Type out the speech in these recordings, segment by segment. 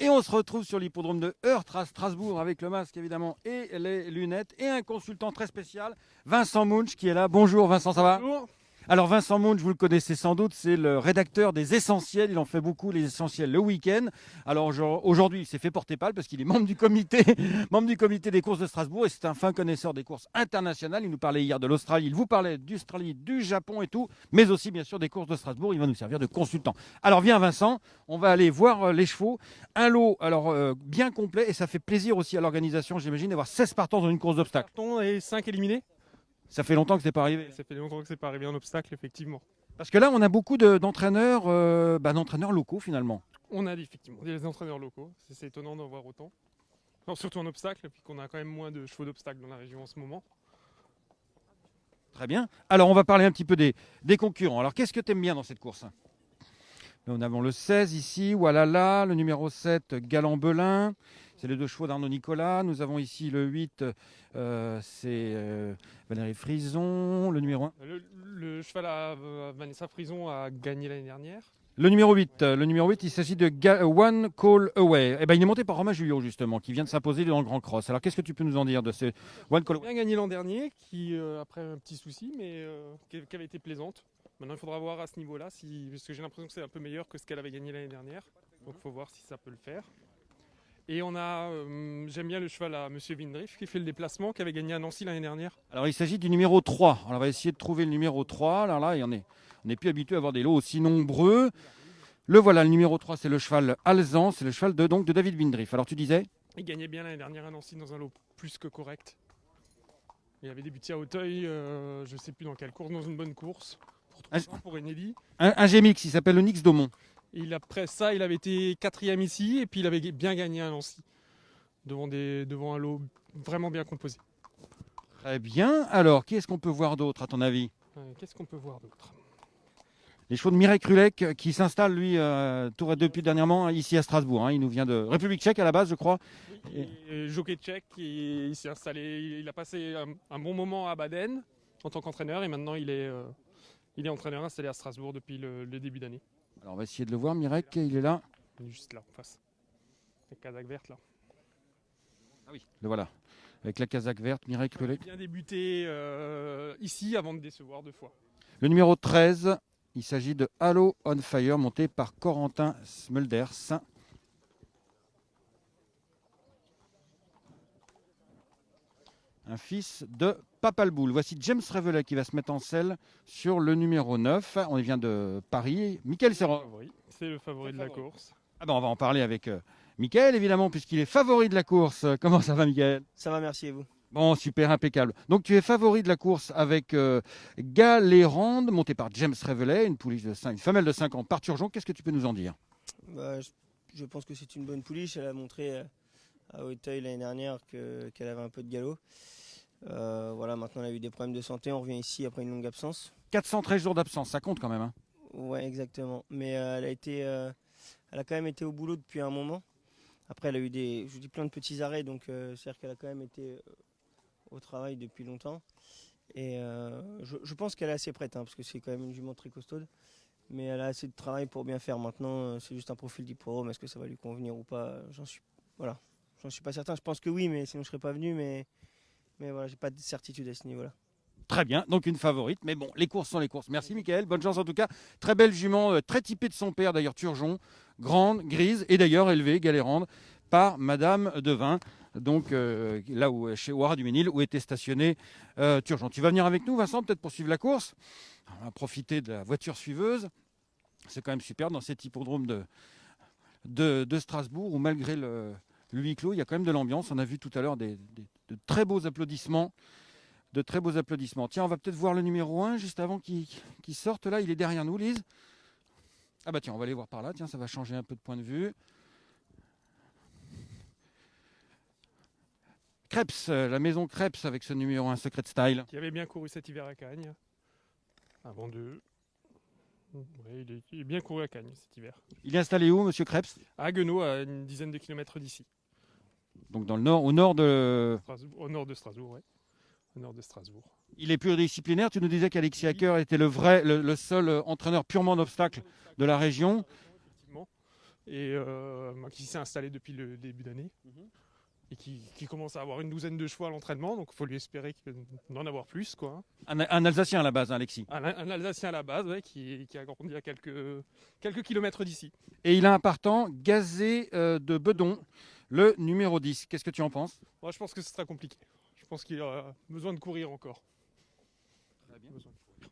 Et on se retrouve sur l'hippodrome de Heurtres à Strasbourg avec le masque évidemment et les lunettes et un consultant très spécial, Vincent Munch qui est là. Bonjour Vincent, ça va? Bonjour. Alors Vincent Munch, vous le connaissez sans doute, c'est le rédacteur des Essentiels. Il en fait beaucoup, les Essentiels, le week-end. Alors aujourd'hui, il s'est fait porter pâle parce qu'il est membre du comité, membre du comité des courses de Strasbourg et c'est un fin connaisseur des courses internationales. Il nous parlait hier de l'Australie, il vous parlait d'Australie, du Japon et tout, mais aussi bien sûr des courses de Strasbourg. Il va nous servir de consultant. Alors viens Vincent, on va aller voir les chevaux. Un lot bien complet et ça fait plaisir aussi à l'organisation, j'imagine, d'avoir 16 partants dans une course d'obstacles. Partons et 5 éliminés. Ça fait longtemps que c'est pas arrivé. Ça fait longtemps que c'est pas arrivé en obstacle, effectivement. Parce que là, on a beaucoup d'entraîneurs d'entraîneurs locaux finalement. On a effectivement des entraîneurs locaux. C'est étonnant d'en voir autant. Alors, surtout en obstacle, puis qu'on a quand même moins de chevaux d'obstacle dans la région en ce moment. Très bien. Alors, on va parler un petit peu des concurrents. Alors, qu'est-ce que tu aimes bien dans cette course? Nous avons le 16 ici, Walala, le numéro 7, Galant-Belin. C'est les deux chevaux d'Arnaud Nicolas. Nous avons ici le 8, c'est Valérie Frison. Le numéro 1. Le cheval à Vanessa Frison a gagné l'année dernière. Le numéro 8, il s'agit de One Call Away. Eh ben, il est monté par Romain Julliot, justement, qui vient de s'imposer dans le Grand Cross. Alors, qu'est-ce que tu peux nous en dire de ce One Call Il a bien gagné l'an dernier, qui, après un petit souci, mais qui avait été plaisante. Maintenant, il faudra voir à ce niveau-là, parce que j'ai l'impression que c'est un peu meilleur que ce qu'elle avait gagné l'année dernière. Donc, il faut voir si ça peut le faire. Et on a, j'aime bien le cheval à Monsieur Windriff, qui fait le déplacement, qui avait gagné à Nancy l'année dernière. Alors, il s'agit du numéro 3. Alors, on va essayer de trouver le numéro 3. Alors là, on n'est plus habitué à avoir des lots aussi nombreux. Le voilà, le numéro 3, c'est le cheval Alzan. C'est le cheval de David Windriff. Alors, tu disais? Il gagnait bien l'année dernière à Nancy dans un lot plus que correct. Il avait débuté à Auteuil, je ne sais plus dans quelle course, dans une bonne course. Pour Enedi. Un GMX, il s'appelle le Nix d'Aumont. Et après ça, il avait été 4e ici et puis il avait bien gagné à Nancy. Devant un lot vraiment bien composé. Très bien. Alors, qui est-ce qu'on peut voir d'autre, à ton avis? Qu'est-ce qu'on peut voir d'autre? Les chevaux de Mireille Krulek qui s'installe, lui, depuis dernièrement ici à Strasbourg. Il nous vient de République tchèque à la base, je crois. Oui, jockey tchèque, il s'est installé, il a passé un bon moment à Baden en tant qu'entraîneur et maintenant il est entraîneur installé à Strasbourg depuis le début d'année. Alors on va essayer de le voir, Mirek, il est là. Il est juste là, en face. La casaque verte là. Ah oui, le voilà. Avec la casaque verte, Mireille Krulek. Il a bien débuté ici avant de décevoir 2 fois. Le numéro 13, il s'agit de Halo on Fire, monté par Corentin Smulders. Un fils de Papalboul. Voici James Revelet qui va se mettre en selle sur le numéro 9. On vient de Paris. Michael Serra. C'est le favori de la course. Ah ben on va en parler avec Michael évidemment puisqu'il est favori de la course. Comment ça va Michael? Ça va, merci et vous? Bon, super, impeccable. Donc tu es favori de la course avec Galérande, montée par James Revelet, une femelle de 5 ans par Turgeon. Qu'est-ce que tu peux nous en dire? Je pense que c'est une bonne pouliche. Elle a montré à Auteuil l'année dernière qu'elle avait un peu de galop. Voilà, maintenant elle a eu des problèmes de santé. On revient ici après une longue absence. 413 jours d'absence, ça compte quand même. Hein. Ouais, exactement. Mais elle a quand même été au boulot depuis un moment. Après, elle a eu plein de petits arrêts, donc c'est-à-dire qu'elle a quand même été au travail depuis longtemps. Et je pense qu'elle est assez prête, parce que c'est quand même une jument très costaude. Mais elle a assez de travail pour bien faire. Maintenant, c'est juste un profil d'hippodrome. Est-ce que ça va lui convenir ou pas? J'en suis pas certain. Je pense que oui, mais sinon je serais pas venu. Mais voilà, j'ai pas de certitude à ce niveau-là. Très bien, donc une favorite. Mais bon, les courses sont les courses. Merci Mickaël, bonne chance en tout cas. Très belle jument, très typée de son père d'ailleurs, Turgeon. Grande, grise et d'ailleurs élevée, Galérande, par Madame Devin. Donc là où chez Ouara du Ménil, où était stationné Turgeon. Tu vas venir avec nous Vincent, peut-être pour suivre la course. On va profiter de la voiture suiveuse. C'est quand même super dans cet hippodrome de Strasbourg où malgré le huis clos, il y a quand même de l'ambiance. On a vu tout à l'heure de très beaux applaudissements. De très beaux applaudissements. Tiens, on va peut-être voir le numéro 1 juste avant qu'il sorte. Là, il est derrière nous, Lise. Ah bah tiens, on va aller voir par là. Tiens, ça va changer un peu de point de vue. Krebs, la maison Krebs avec ce numéro 1, Secret Style. Qui avait bien couru cet hiver à Cagnes. Avant de... Ouais, il est bien couru à Cagnes cet hiver. Il est installé où, monsieur Krebs? À Haguenau, à une dizaine de kilomètres d'ici. Donc dans le nord, au nord de... Au nord de Strasbourg, oui. Au nord de Strasbourg. Il est pluridisciplinaire. Tu nous disais qu'Alexis Hacker était le seul entraîneur purement d'obstacles de la région. Effectivement. et qui s'est installé depuis le début d'année et qui commence à avoir une douzaine de chevaux à l'entraînement, donc il faut lui espérer d'en avoir plus, quoi. Un Alsacien à la base, hein, Alexis. Un Alsacien à la base, ouais, qui a grandi à quelques kilomètres d'ici. Et il a un partant Gazé de Bedon, le numéro 10. Qu'est-ce que tu en penses? Moi, je pense que ce sera compliqué. Je pense qu'il aura besoin de courir encore.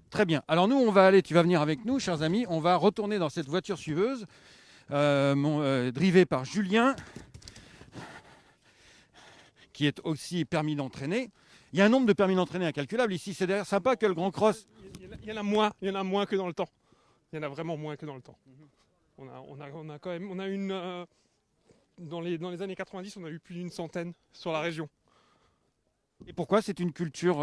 Très bien. Alors nous, on va aller, tu vas venir avec nous, chers amis, on va retourner dans cette voiture suiveuse, drivée par Julien, qui est aussi permis d'entraîner. Il y a un nombre de permis d'entraîner incalculable ici. C'est d'ailleurs sympa que le Grand Cross... Il y en a moins que dans le temps. Il y en a vraiment moins que dans le temps. On a quand même, dans les années 90, on a eu plus d'une centaine sur la région. Et pourquoi? C'est une culture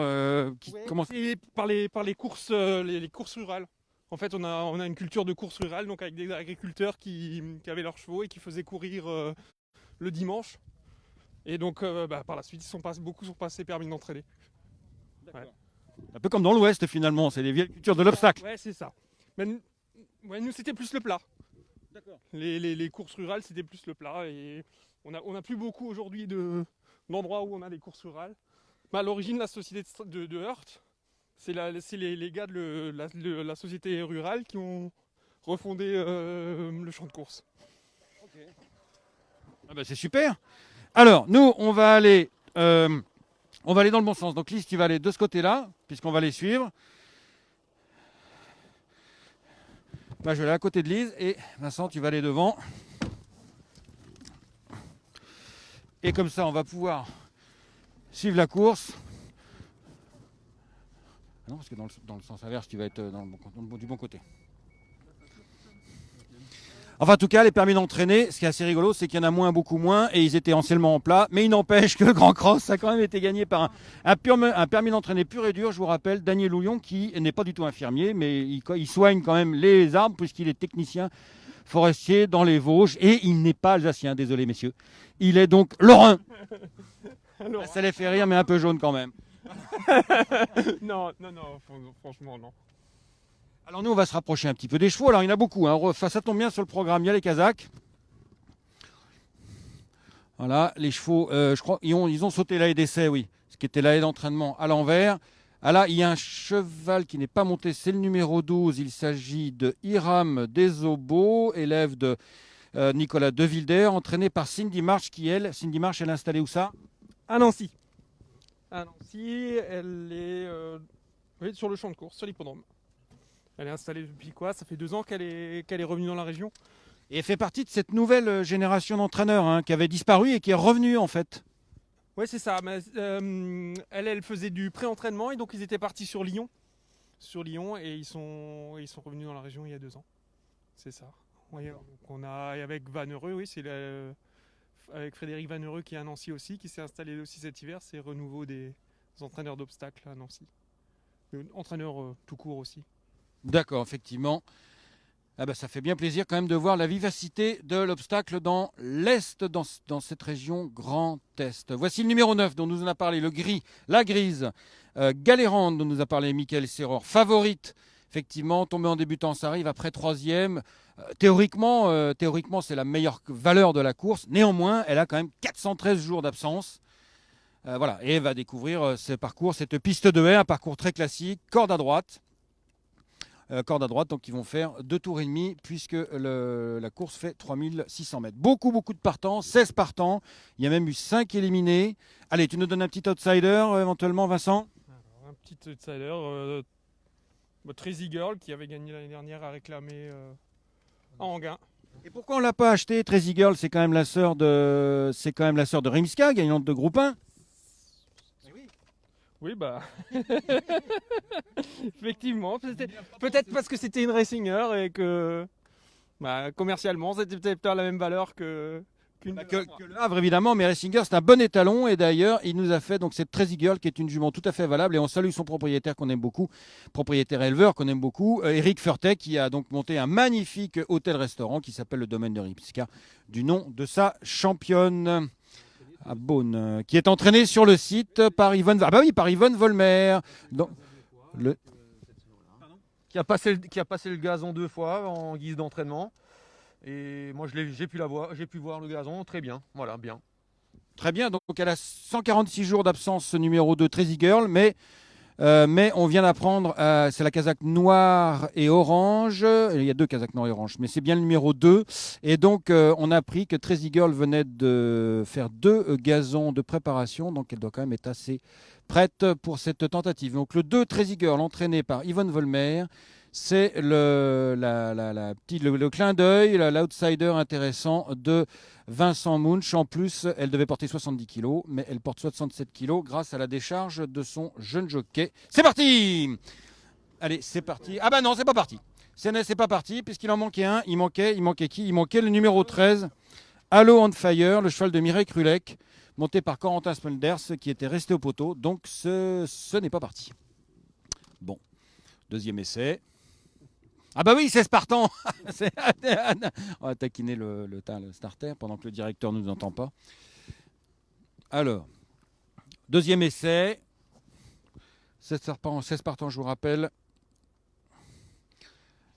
qui commence... C'est par les courses, les courses rurales. En fait, on a une culture de course rurale, donc avec des agriculteurs qui avaient leurs chevaux et qui faisaient courir le dimanche. Et donc, par la suite, beaucoup sont passés permis d'entraîner. Ouais. Un peu comme dans l'Ouest, finalement. C'est les vieilles cultures de l'obstacle. Ouais, c'est ça. Mais nous, c'était plus le plat. Les courses rurales, c'était plus le plat. Et on a plus beaucoup aujourd'hui d'endroits où on a des courses rurales. À l'origine, la société de Heurt, c'est les gars de la société rurale qui ont refondé le champ de course. Okay. Ah bah c'est super. Alors, nous, on va aller dans le bon sens. Donc, Lise, tu vas aller de ce côté-là, puisqu'on va les suivre. Bah, je vais aller à côté de Lise et Vincent, tu vas aller devant. Et comme ça, on va pouvoir suivre la course. Ah non, parce que dans le sens inverse, tu vas être du bon côté. Enfin, en tout cas, les permis d'entraîner, ce qui est assez rigolo, c'est qu'il y en a beaucoup moins, et ils étaient anciennement en plat. Mais il n'empêche que le Grand Cross a quand même été gagné par un permis d'entraîner pur et dur. Je vous rappelle, Daniel Houillon, qui n'est pas du tout infirmier, mais il soigne quand même les arbres, puisqu'il est technicien forestier dans les Vosges, et il n'est pas alsacien, désolé messieurs. Il est donc lorrain. Ça les fait rire, mais un peu jaune quand même. Non, franchement, non. Alors nous, on va se rapprocher un petit peu des chevaux. Alors il y en a beaucoup, hein. Ça tombe bien sur le programme, il y a les Kazakhs. Voilà, les chevaux, je crois, ils ont sauté la haie d'essai, oui. Ce qui était la haie d'entraînement à l'envers. Ah là, il y a un cheval qui n'est pas monté, c'est le numéro 12. Il s'agit de Hiram Desobo, élève de Nicolas De Wilder, entraîné par Cindy March, Cindy March, elle est installée où ça? À Nancy. À Nancy, elle est sur le champ de course, sur l'hippodrome. Elle est installée depuis quoi? Ça fait 2 ans qu'elle est revenue dans la région. Et elle fait partie de cette nouvelle génération d'entraîneurs, hein, qui avait disparu et qui est revenue en fait. Oui, c'est ça. Mais, elle faisait du pré-entraînement et donc ils étaient partis sur Lyon. Et ils sont revenus dans la région il y a 2 ans. C'est ça. Ouais, donc on a avec Vanneureux, oui, c'est avec Frédéric Vanneureux qui est à Nancy aussi, qui s'est installé aussi cet hiver. C'est renouveau des entraîneurs d'obstacles à Nancy. Entraîneurs tout court aussi. D'accord, effectivement. Ah bah, ça fait bien plaisir quand même de voir la vivacité de l'obstacle dans l'Est, dans cette région Grand Est. Voici le numéro 9 dont nous en a parlé, la grise, Galérande dont nous a parlé Michael Serror, favorite. Effectivement, tombé en débutant, ça arrive après 3e. Théoriquement, c'est la meilleure valeur de la course. Néanmoins, elle a quand même 413 jours d'absence. Voilà, et elle va découvrir ce parcours, cette piste de haie, un parcours très classique, corde à droite. Donc ils vont faire 2 tours et demi puisque la course fait 3600 mètres. Beaucoup de partants, 16 partants. Il y a même eu 5 éliminés. Allez, tu nous donnes un petit outsider éventuellement, Vincent? Alors, un petit outsider, Trazy Girl qui avait gagné l'année dernière à réclamer à Anguin. Et pourquoi on l'a pas acheté? Trazy Girl, c'est quand même la sœur de Rimska, gagnante de groupe 1. Oui, bah. Effectivement. Peut-être parce que c'était une racinger et que commercialement, c'était peut-être pas la même valeur que le Havre, évidemment. Mais Racing Girl, c'est un bon étalon. Et d'ailleurs, il nous a fait donc cette Trazy Girl qui est une jument tout à fait valable. Et on salue son propriétaire qu'on aime beaucoup, propriétaire éleveur qu'on aime beaucoup, Eric Furtet, qui a donc monté un magnifique hôtel-restaurant qui s'appelle le Domaine de Rimska, du nom de sa championne. À Beaune, qui est entraîné sur le site par Yvonne Volmer. Donc, qui a passé le gazon 2 fois en guise d'entraînement Et moi, j'ai pu voir le gazon, très bien. Voilà, bien. Très bien, donc elle a 146 jours d'absence, ce numéro 2, Trazy Girl, mais on vient d'apprendre, c'est la casaque noire et orange. Il y a deux casaques noires et orange, mais c'est bien le numéro 2. Et donc, on a appris que Trazy Girl venait de faire 2 gazons de préparation, donc elle doit quand même être assez prête pour cette tentative. Donc, le 2 Trazy Girl, entraîné par Yvonne Volmer, c'est le clin d'œil, l'outsider intéressant de Vincent Munch. En plus, elle devait porter 70 kg, mais elle porte 67 kg grâce à la décharge de son jeune jockey. C'est parti! Allez, c'est parti. Ah bah non, c'est pas parti. C'est pas parti, puisqu'il en manquait un. Il manquait qui? Il manquait le numéro 13, Halo on Fire, le cheval de Mireille Krulek, monté par Corentin Smulders, qui était resté au poteau. Donc ce n'est pas parti. Bon, deuxième essai. Ah bah oui, c'est Spartan. On va taquiner le starter pendant que le directeur ne nous entend pas. Alors, deuxième essai. C'est Spartan, je vous rappelle.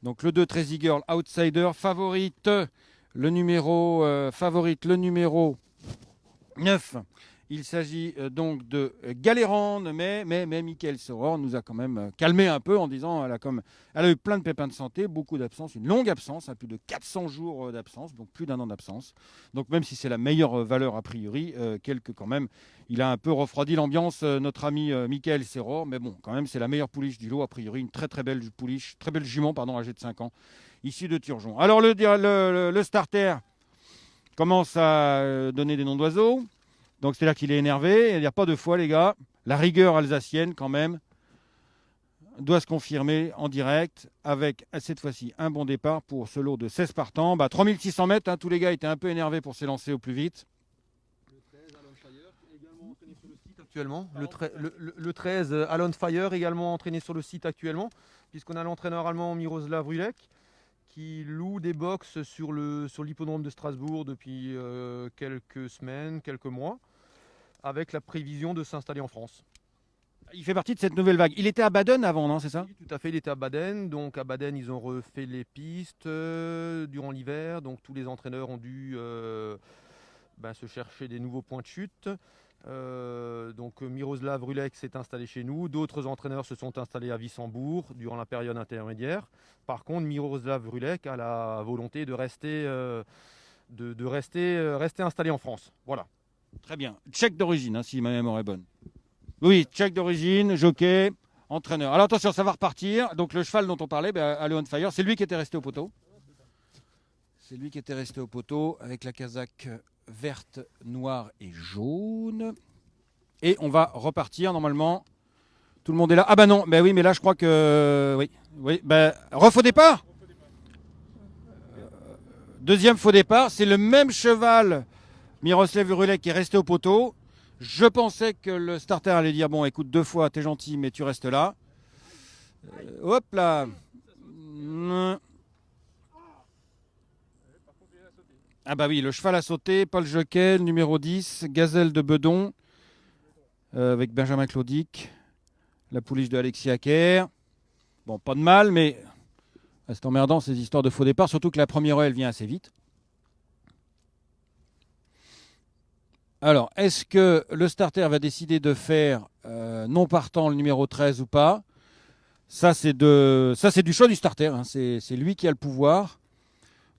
Donc le 2, Trazy Girl, outsider, favorite, le numéro 9. Il s'agit donc de Galérande, mais Michael Soror nous a quand même calmé un peu en disant elle a eu plein de pépins de santé, beaucoup d'absence, une longue absence, plus de 400 jours d'absence, donc plus d'1 an d'absence. Donc même si c'est la meilleure valeur a priori, quand même, il a un peu refroidi l'ambiance, notre ami Michael Soror, mais bon, quand même c'est la meilleure pouliche du lot a priori, une très belle pouliche, très belle jument, âgée de 5 ans, issue de Turgeon. Alors le starter commence à donner des noms d'oiseaux. Donc c'est là qu'il est énervé. Il n'y a pas de foi, les gars. La rigueur alsacienne, quand même, doit se confirmer en direct avec, cette fois-ci, un bon départ pour ce lot de 16 partants. 3600 mètres, tous les gars étaient un peu énervés pour s'élancer au plus vite. Le 13, Alon Fire, également entraîné sur le site actuellement. Le 13, Alon Fire, également entraîné sur le site actuellement, puisqu'on a l'entraîneur allemand Miroslav Rulek, qui loue des box sur l'hippodrome de Strasbourg depuis quelques semaines, quelques mois, avec la prévision de s'installer en France. Il fait partie de cette nouvelle vague. Il était à Baden avant, non, c'est ça? Oui, tout à fait, il était à Baden. Donc à Baden, ils ont refait les pistes durant l'hiver. Donc tous les entraîneurs ont dû se chercher des nouveaux points de chute. Donc Miroslav Rulek s'est installé chez nous. D'autres entraîneurs se sont installés à Wissembourg durant la période intermédiaire. Par contre, Miroslav Rulek a la volonté de rester, rester installé en France. Voilà. Très bien. Tchèque d'origine, si ma mémoire est bonne. Oui, tchèque d'origine, jockey, entraîneur. Alors attention, ça va repartir. Donc le cheval dont on parlait, Halo on Fire, c'est lui qui était resté au poteau. C'est lui qui était resté au poteau avec la casaque verte, noire et jaune. Et on va repartir normalement. Tout le monde est là. Ah bah non, oui, mais là je crois que... Oui, refaux départ. Deuxième faux départ, c'est le même cheval, Miroslav Rulek, qui est resté au poteau. Je pensais que le starter allait dire, bon écoute, 2 fois, t'es gentil, mais tu restes là. Hop là. Ah bah oui, le cheval a sauté, Paul Jockey, le numéro 10, Gazelle de Bedon, avec Benjamin Claudic, la pouliche de Alexis Acker. Bon, pas de mal, mais c'est emmerdant ces histoires de faux départ, surtout que la première elle vient assez vite. Alors, est-ce que le starter va décider de faire non partant le numéro 13 ou pas? Ça, c'est du choix du starter. C'est lui qui a le pouvoir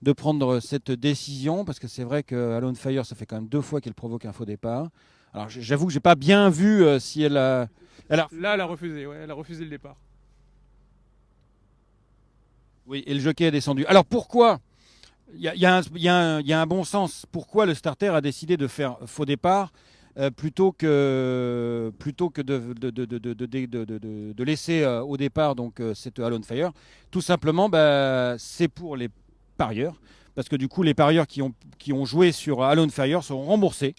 de prendre cette décision, parce que c'est vrai que Halo on Fire, ça fait quand même 2 fois qu'elle provoque un faux départ. Alors, j'avoue que j'ai pas bien vu si elle a... Là, elle a refusé, elle a refusé le départ. Oui, et le jockey est descendu. Alors, pourquoi? Il y a un bon sens. Pourquoi le starter a décidé de faire faux départ plutôt que de laisser au départ cette Halo on Fire? Tout simplement, c'est pour les parieurs, parce que du coup, les parieurs qui ont joué sur Halo on Fire seront remboursés.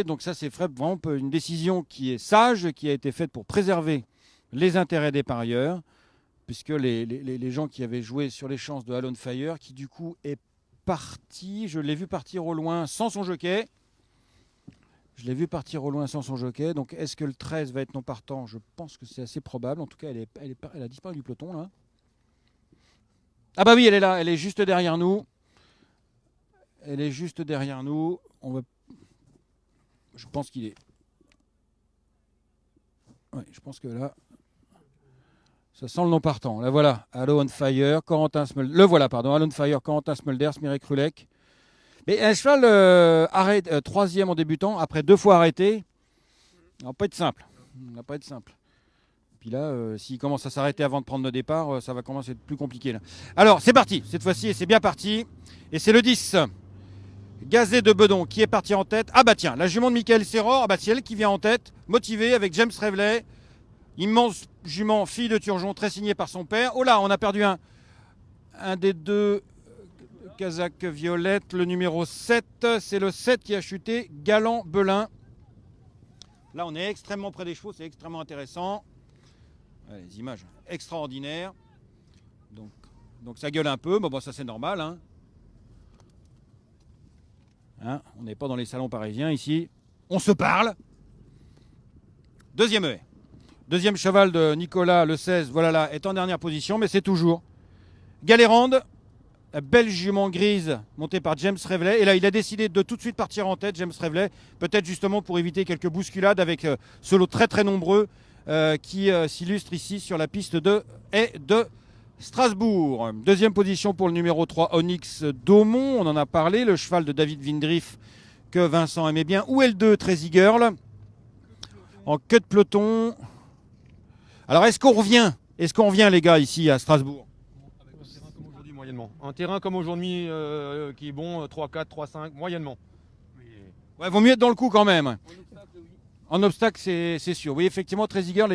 Donc ça, c'est vraiment une décision qui est sage, qui a été faite pour préserver les intérêts des parieurs, puisque les gens qui avaient joué sur les chances de Halo on Fire, qui du coup est parti, je l'ai vu partir au loin sans son jockey. Donc est-ce que le 13 va être non partant? Je pense que c'est assez probable. En tout cas, elle a disparu du peloton là. Ah bah oui, elle est là, elle est juste derrière nous. Elle est juste derrière nous. Je pense qu'il est... Oui, je pense que là... Ça sent le nom partant. Là voilà, Allo on Fire, Corentin Smulder. Le voilà, pardon, Allo on Fire, Corentin Smulders, Mireille Krulek. Mais un cheval troisième en débutant, après 2 fois arrêté, ça va pas être simple. Ça va pas être simple. Puis là, s'il commence à s'arrêter avant de prendre le départ, ça va commencer à être plus compliqué. Là. Alors, c'est parti, cette fois-ci, et c'est bien parti. Et c'est le 10, Gazé de Bedon, qui est parti en tête. Ah bah tiens, la jument de Michael Serror, ah bah c'est elle qui vient en tête, motivée avec James Reveley. Immense jument, fille de Turgeon, très signée par son père. Oh là, on a perdu un des 2 Kazakh violette, le numéro 7. C'est le 7 qui a chuté, Galant Belin. Là, on est extrêmement près des chevaux, c'est extrêmement intéressant. Les images extraordinaires. Donc ça gueule un peu, mais bon, ça c'est normal. Hein. On n'est pas dans les salons parisiens ici. On se parle. Deuxième haie. Deuxième cheval de Nicolas, le 16, voilà là, est en dernière position, mais c'est toujours Galérande, la belle jument grise montée par James Reveley. Et là, il a décidé de tout de suite partir en tête, James Reveley, peut-être justement pour éviter quelques bousculades avec ce lot très très nombreux qui s'illustre ici sur la piste de haie de Strasbourg. Deuxième position pour le numéro 3, Onyx Daumont. On en a parlé, le cheval de David Vindriff que Vincent aimait bien. Où est le 2, Trazy Girl? En queue de peloton. Alors, est-ce qu'on revient? Est-ce qu'on revient, les gars, ici à Strasbourg? Avec un terrain comme aujourd'hui, moyennement. Un terrain comme aujourd'hui qui est bon, 3-4, 3-5, moyennement. Ouais, vaut mieux être dans le coup quand même. En obstacle, c'est sûr. Oui, effectivement, Trazy Girl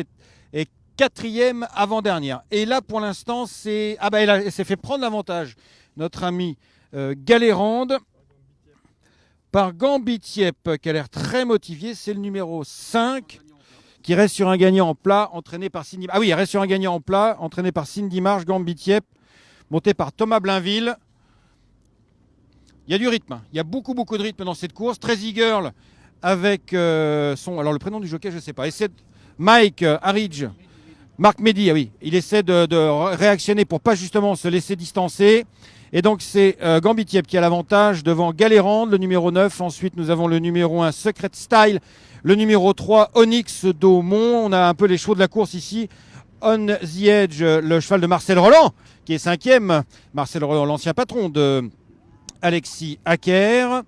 est 4e avant-dernière. Et là, pour l'instant, c'est... Ah bah, elle s'est fait prendre l'avantage. Notre ami Galérande par Gambitiep, qui a l'air très motivé. C'est le numéro 5 qui reste sur un gagnant en plat, entraîné par Cindy... Ah oui, il reste sur un gagnant en plat, entraîné par Cindy Marsh, Gambitiep, monté par Thomas Blainville. Il y a du rythme. Il y a beaucoup de rythme dans cette course. Trazy Girl avec son... Alors, le prénom du jockey, je ne sais pas. Mike Harridge, Marc Mehdi, ah oui. Il essaie de réactionner pour pas justement se laisser distancer. Et donc, c'est Gambitiep qui a l'avantage devant Galérande, le numéro 9. Ensuite, nous avons le numéro 1, Secret Style. Le numéro 3, Onyx Daumont. On a un peu les chevaux de la course ici. On the Edge, le cheval de Marcel Roland, qui est 5e. Marcel Roland, l'ancien patron de Alexis Acker,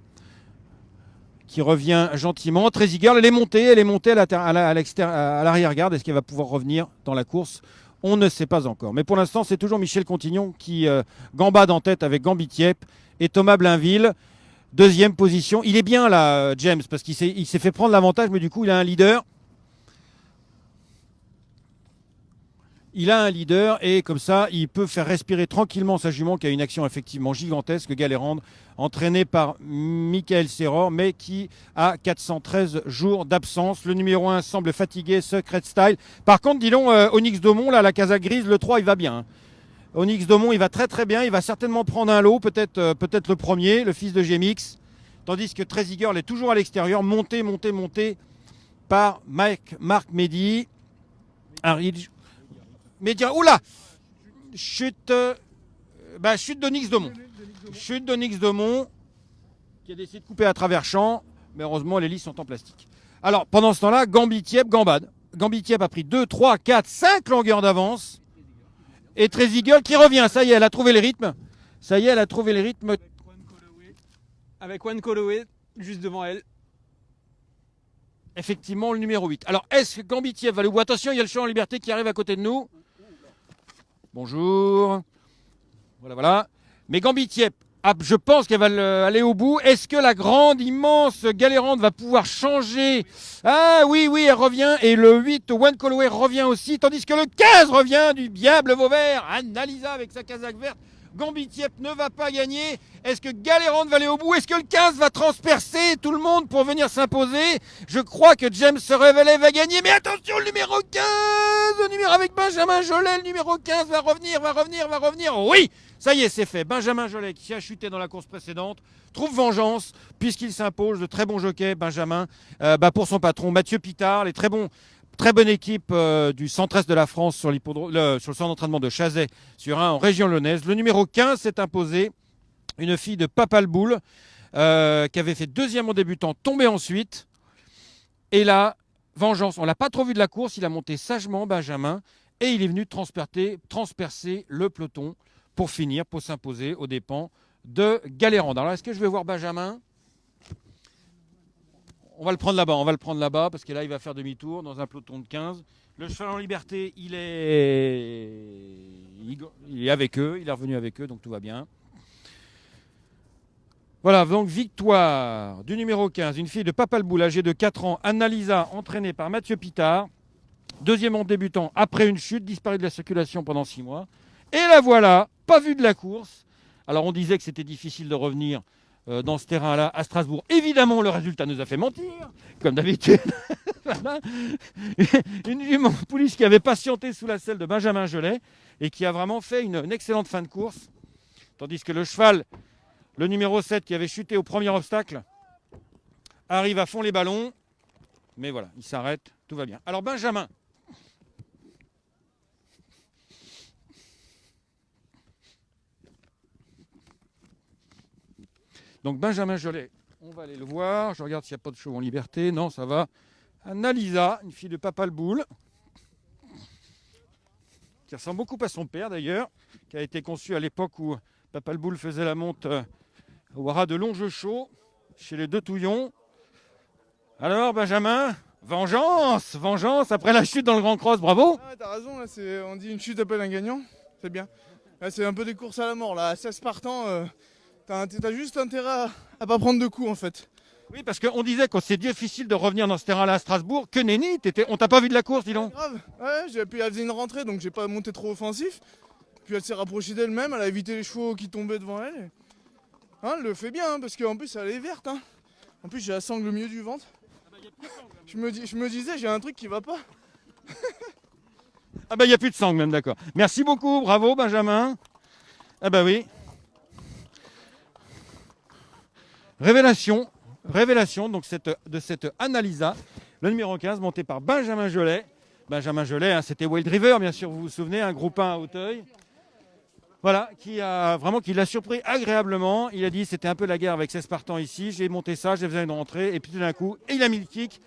qui revient gentiment. Trazy Girl, elle est montée à l'arrière-garde. Est-ce qu'elle va pouvoir revenir dans la course? On ne sait pas encore. Mais pour l'instant, c'est toujours Michel Contignon qui gambade en tête avec Gambitiep et Thomas Blainville. Deuxième position. Il est bien là, James, parce qu'il s'est fait prendre l'avantage, mais du coup, il a un leader. Il a un leader et comme ça, il peut faire respirer tranquillement sa jument qui a une action effectivement gigantesque, Galérande, entraînée par Michael Serror, mais qui a 413 jours d'absence. Le numéro 1 semble fatigué, Secret Style. Par contre, dis donc, Onyx Daumont, là, la Casa Grise, le 3, il va bien. Hein. Onyx Daumont, il va très très bien. Il va certainement prendre un lot, peut-être le premier, le fils de GMX. Tandis que Trazy Girl est toujours à l'extérieur, monté par Marc Mehdi. Oula, chute d'Onyx Daumont. Chute d'Onyx Daumont qui a décidé de couper à travers champ. Mais heureusement, les lisses sont en plastique. Alors, pendant ce temps-là, Gambitiep gambade. Gambitiep a pris 2, 3, 4, 5 longueurs d'avance. Et Trazy Girl qui revient. Ça y est, elle a trouvé les rythmes. Avec One Calloway juste devant elle. Effectivement, le numéro 8. Alors, est-ce que Gambitiep va aller au bout? Attention, il y a le champ en liberté qui arrive à côté de nous. Bonjour. Voilà. Mais Gambitiep, je pense qu'elle va aller au bout. Est-ce que la grande, immense Galérande va pouvoir changer? Ah oui, elle revient. Et le 8, One Calloway revient aussi. Tandis que le 15 revient du Diable Vauvert. Annalisa avec sa casaque verte. Gambitiep ne va pas gagner. Est-ce que Galérande va aller au bout? Est-ce que le 15 va transpercer tout le monde pour venir s'imposer? Je crois que James Reveley va gagner. Mais attention, le numéro 15, le numéro avec Benjamin Jolet, le numéro 15 va revenir. Oui, ça y est, c'est fait. Benjamin Jolet, qui a chuté dans la course précédente, trouve vengeance puisqu'il s'impose de très bons jockeys, Benjamin, pour son patron Mathieu Pitard. Les très bons très bonne équipe du centre-est de la France sur, sur le centre d'entraînement de Chazay sur un en région lyonnaise. Le numéro 15 s'est imposé, une fille de Papalboul qui avait fait deuxième en débutant, tombée ensuite. Et là, vengeance, on l'a pas trop vu de la course, il a monté sagement Benjamin et il est venu transpercer le peloton pour finir, pour s'imposer aux dépens de Galérande. Alors est-ce que je vais voir Benjamin ? On va le prendre là-bas, parce que là il va faire demi-tour dans un peloton de 15. Le cheval en liberté, il est avec eux, il est revenu avec eux, donc tout va bien. Voilà, donc victoire du numéro 15, une fille de Papalboul, âgée de 4 ans, Annalisa, entraînée par Mathieu Pitard. Deuxième en débutant, après une chute, disparue de la circulation pendant 6 mois. Et la voilà, pas vue de la course. Alors on disait que c'était difficile de revenir dans ce terrain-là à Strasbourg. Évidemment, le résultat nous a fait mentir, comme d'habitude. Voilà. Une jument pouliche qui avait patienté sous la selle de Benjamin Gelet et qui a vraiment fait une excellente fin de course. Tandis que le cheval, le numéro 7, qui avait chuté au premier obstacle, arrive à fond les ballons. Mais voilà, il s'arrête, tout va bien. Alors Benjamin. Donc Benjamin Gelet, on va aller le voir. Je regarde s'il n'y a pas de chevaux en liberté. Non, ça va. Annalisa, une fille de Papalboul, qui ressemble beaucoup à son père d'ailleurs, qui a été conçu à l'époque où Papalboul faisait la monte au haras de Longechaud, chez les deux Touillons. Alors Benjamin, vengeance après la chute dans le Grand Cross, bravo. Ah, t'as raison, là, on dit une chute appelle un gagnant, c'est bien. Là, c'est un peu des courses à la mort, là, à 16 partants, t'as juste intérêt à pas prendre de coups en fait. Oui, parce qu'on disait que c'est difficile de revenir dans ce terrain-là à Strasbourg. Que nenni, on t'a pas vu de la course, dis donc. Grave, ouais, puis elle faisait une rentrée, donc j'ai pas monté trop offensif. Puis elle s'est rapprochée d'elle-même, elle a évité les chevaux qui tombaient devant elle. Hein, elle le fait bien, hein, parce qu'en plus elle est verte. Hein. En plus j'ai la sangle au milieu du ventre. Je me disais, j'ai un truc qui va pas. Ah bah il n'y a plus de sangle même, d'accord. Merci beaucoup, bravo Benjamin. Ah bah oui. Révélation donc de cette Annalisa, le numéro 15, monté par Benjamin Gelet. Benjamin Gelet, hein, c'était Wild River, bien sûr, vous vous souvenez, un groupe 1 à Auteuil. Voilà, qui l'a surpris agréablement. Il a dit c'était un peu la guerre avec 16 partants ici. J'ai monté ça, j'ai besoin de rentrer. Et puis tout d'un coup, il a mis le kick.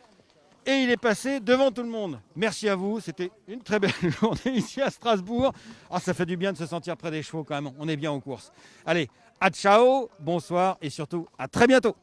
Et il est passé devant tout le monde. Merci à vous. C'était une très belle journée ici à Strasbourg. Ah, ça fait du bien de se sentir près des chevaux quand même. On est bien en course. Allez, à ciao, bonsoir et surtout à très bientôt.